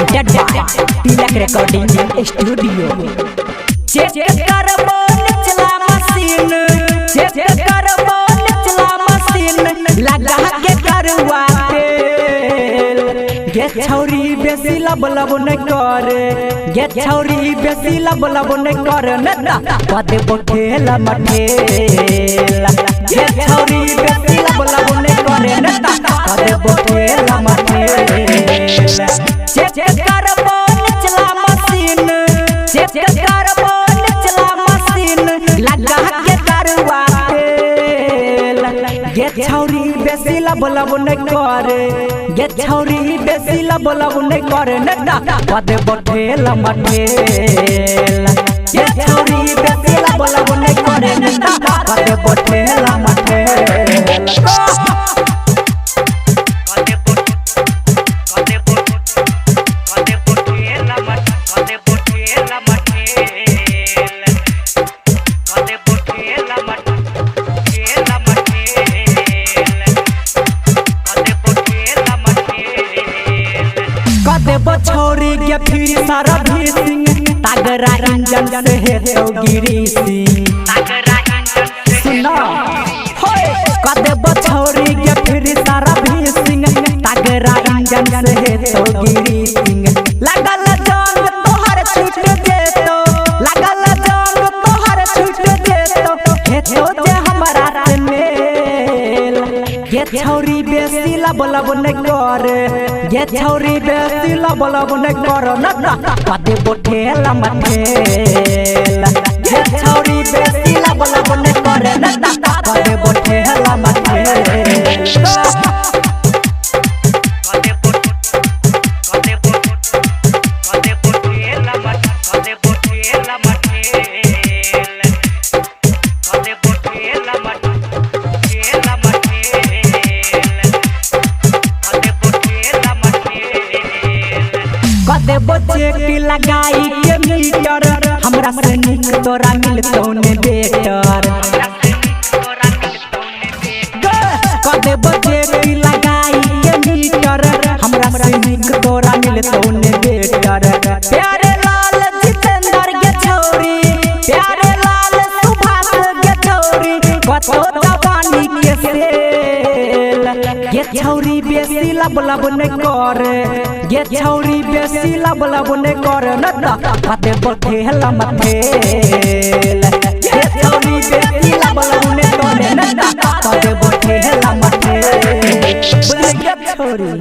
presented by Tilak Recording Studio. Check करबो निचला machine, check करबो निचला मशीन, लगा के करवा तेल। गे छौरी बेसी लब न करे, गे छौरी बेसी लब न करे, नता पदे बोठेल मठेल। गे छौरी बेसी लब न करे, नता पदे बोठेल मठेल। चेक करबो निचला मशीन, चेक करबो निचला मशीन, लगा के करवा तेल। गे छौरी बेसी लब न करे, गे छौरी बेसी लब न करे, नता पदे बोठेल मठेल। गे छौरी बेसी लब न करे, नता पदे बोठेल मठेल। देबो छौरी के फिर सारा भी सिंह, तगरा इंजन से है तो गिरी सिंह। सुना होय देबो छौरी के फिर सारा भी सिंह, तगरा इंजन से है तो गिरी सिंह। लगल जंग तोहर छूट जेतो, लगल जंग तोहर छूट जेतो, हेतो जे हमरा से मेल। गे छौरी बेसी लब न करे, गे छौरी बेसी लब न करे, नता पदे बोठेल मठेल। गे छौरी बेसी लब न करे, नता पदे बोठेल मठेल। देबो चेक लगाई के मीटर, हमरा से निक तोरा मिलतौ ने बेटर। देबो चेक लगाई के मीटर, हमरा से निक तोरा मिलतौ ने बेटर। प्यारे लाल जितेंद्र गे छौरी, प्यारे लाल सुभाष गे छौरी, कतो जवानी के सेल। गे छौरी बेसी लब न करे, गे छौरी बेसी लब न करे, नता पदे बोठेल मठेल। गे छौरी बेसी लब न करे, नता पदे बोठेल मठेल। गे छौरी।